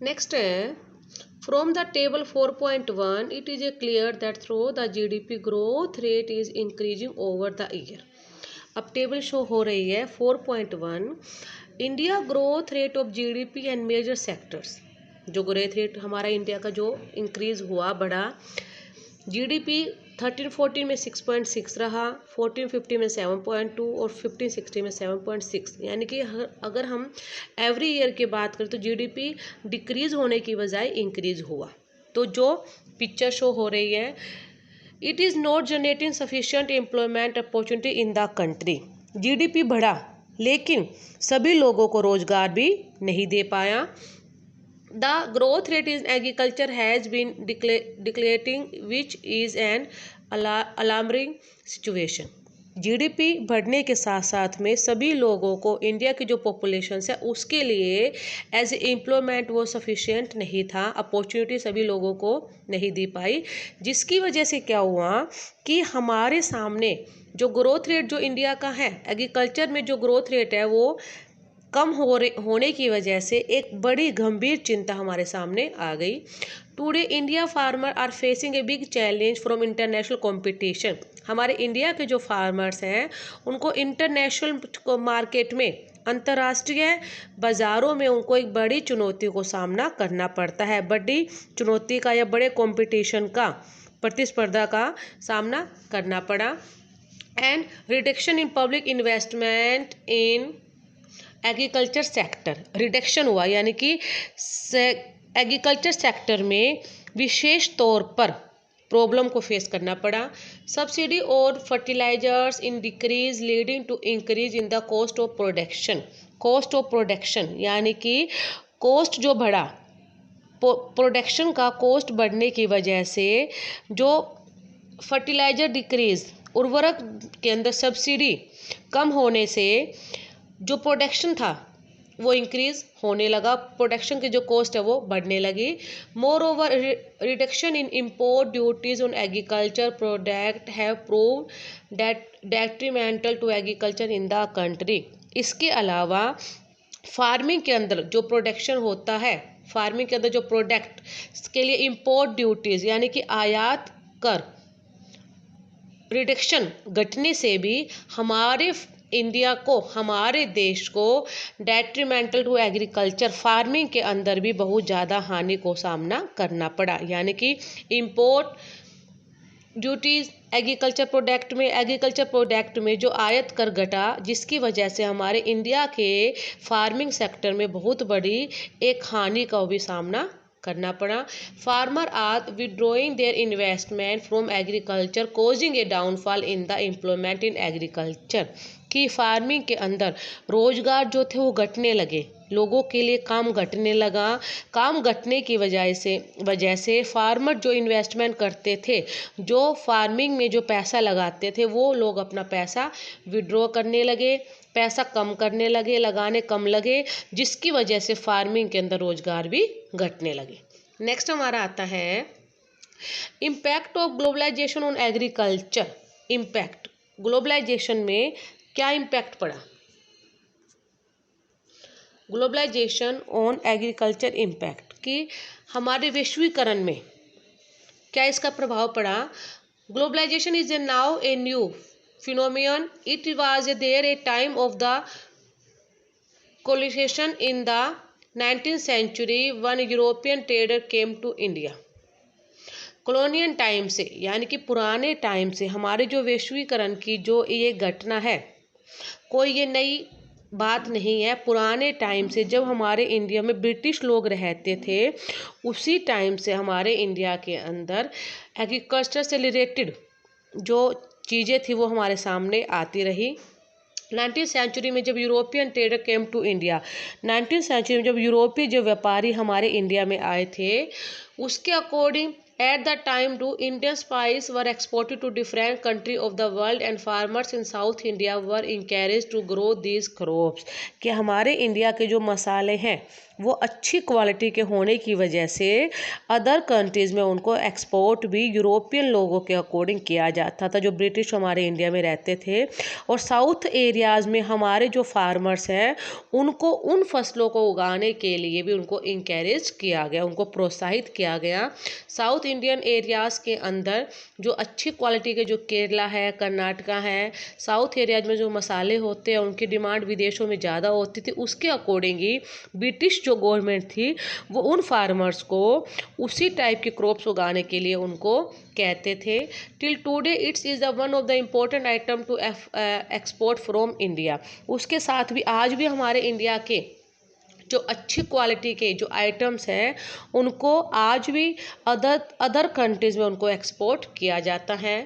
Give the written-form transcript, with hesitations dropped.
Next है from the table 4.1 it is a clear that through the GDP growth rate is increasing over the year. अब table show हो रही है 4.1 India growth rate of GDP and major sectors. जो growth rate हमारा India का जो increase हुआ बढ़ा, जीडीपी 13-14 में 6.6 रहा, 14-15 में 7.2 और 15-16 में 7.6। यानी कि अगर हम एवरी ईयर की बात करें तो जीडीपी डिक्रीज होने की बजाय इंक्रीज हुआ। तो जो पिक्चर शो हो रही है, it is not generating sufficient employment opportunity in the country. GDP बढ़ा लेकिन सभी लोगों को रोजगार भी नहीं दे पाया। The growth rate in agriculture has been declining, which is an alarming situation. GDP बढ़ने के साथ साथ में सभी लोगों को, इंडिया की जो पॉपुलेशन है उसके लिए एज एम्प्लॉयमेंट वो सफिशिएंट नहीं था, अपॉर्चुनिटी सभी लोगों को नहीं दी पाई। जिसकी वजह से क्या हुआ कि हमारे सामने जो ग्रोथ रेट जो इंडिया का है, एग्रीकल्चर में जो ग्रोथ रेट है वो कम होने की वजह से एक बड़ी गंभीर चिंता हमारे सामने आ गई। Today India farmer are facing a big challenge from international competition. हमारे इंडिया के जो फार्मर्स हैं उनको इंटरनेशनल मार्केट में, अंतर्राष्ट्रीय बाज़ारों में उनको एक बड़ी चुनौती को सामना करना पड़ता है। बड़ी चुनौती का या बड़े कंपटीशन का, प्रतिस्पर्धा का सामना करना पड़ा। And reduction in public investment in agriculture sector, reduction हुआ यानी कि एग्रीकल्चर सेक्टर में विशेष तौर पर प्रॉब्लम को फेस करना पड़ा। सब्सिडी और fertilizers in decrease leading to increase in the cost of production. Cost of production यानी कि कॉस्ट जो बढ़ा, प्रोडक्शन का कॉस्ट बढ़ने की वजह से जो फर्टिलाइजर डिक्रीज, उर्वरक के अंदर सब्सिडी कम होने से जो प्रोडक्शन था वो इंक्रीज होने लगा, प्रोडक्शन की जो कॉस्ट है वो बढ़ने लगी। Moreover reduction in import duties on agriculture product have proved detrimental to agriculture in the country. इसके अलावा फार्मिंग के अंदर जो प्रोडक्शन होता है, फार्मिंग के अंदर जो प्रोडक्ट के लिए इम्पोर्ट ड्यूटीज यानी कि आयात कर रिडक्शन घटने से भी हमारे इंडिया को, हमारे देश को डेट्रीमेंटल टू एग्रीकल्चर, फार्मिंग के अंदर भी बहुत ज़्यादा हानि को सामना करना पड़ा। यानी कि इम्पोर्ट ड्यूटीज़ एग्रीकल्चर प्रोडक्ट में जो आयात कर घटा, जिसकी वजह से हमारे इंडिया के फार्मिंग सेक्टर में बहुत बड़ी एक हानि का भी सामना करना पड़ा। Farmer are withdrawing their investment from agriculture causing a downfall in the employment in agriculture. कि फार्मिंग के अंदर रोजगार जो थे वो घटने लगे, लोगों के लिए काम घटने लगा। काम घटने की वजह से फार्मर जो इन्वेस्टमेंट करते थे, जो फार्मिंग में जो पैसा लगाते थे, वो लोग अपना पैसा विड्रॉ करने लगे, पैसा कम करने लगे, लगाने कम लगे, जिसकी वजह से फार्मिंग के अंदर रोजगार भी घटने लगे। नेक्स्ट हमारा आता है impact of globalisation on agriculture. Impact, globalisation में क्या इम्पैक्ट पड़ा? ग्लोबलाइजेशन ऑन एग्रीकल्चर इम्पैक्ट, कि हमारे वैश्वीकरण में क्या इसका प्रभाव पड़ा? Globalisation is a now a new phenomenon. It was there a time of the colonization in the 19th century when European trader came to India. Colonial time से यानी कि पुराने टाइम से हमारे जो वैश्वीकरण की जो ये घटना है, कोई ये नई बात नहीं है। पुराने टाइम से जब हमारे इंडिया में ब्रिटिश लोग रहते थे, उसी टाइम से हमारे इंडिया के अंदर एग्रीकल्चर से रिलेटेड जो चीज़ें थी वो हमारे सामने आती रही। 19th सेंचुरी में जब European trader came to India, 19th century में जब यूरोपीय जो व्यापारी हमारे इंडिया में आए थे, उसके according At the time, do Indian spices were exported to different countries of the world and farmers in South India were encouraged to grow these crops. कि हमारे इंडिया के जो मसाले हैं वो अच्छी क्वालिटी के होने की वजह से अदर कंट्रीज़ में उनको एक्सपोर्ट भी यूरोपियन लोगों के अकॉर्डिंग किया जाता था, जो ब्रिटिश हमारे इंडिया में रहते थे। और साउथ एरियाज़ में हमारे जो फार्मर्स हैं उनको उन फसलों को उगाने के लिए भी उनको इंकरेज किया गया, उनको प्रोत्साहित किया गया। साउथ इंडियन एरियाज़ के अंदर जो अच्छी क्वालिटी के जो केरला है, कर्नाटका है, साउथ एरियाज में जो मसाले होते हैं उनकी डिमांड विदेशों में ज़्यादा होती थी। उसके अकॉर्डिंग ही ब्रिटिश जो गवर्नमेंट थी वो उन फार्मर्स को उसी टाइप के क्रॉप्स उगाने के लिए उनको कहते थे। Till today it's is the one of the important item to export from India. उसके साथ भी आज भी हमारे इंडिया के जो अच्छी क्वालिटी के जो आइटम्स हैं उनको आज भी अदर कंट्रीज़ में उनको एक्सपोर्ट किया जाता है।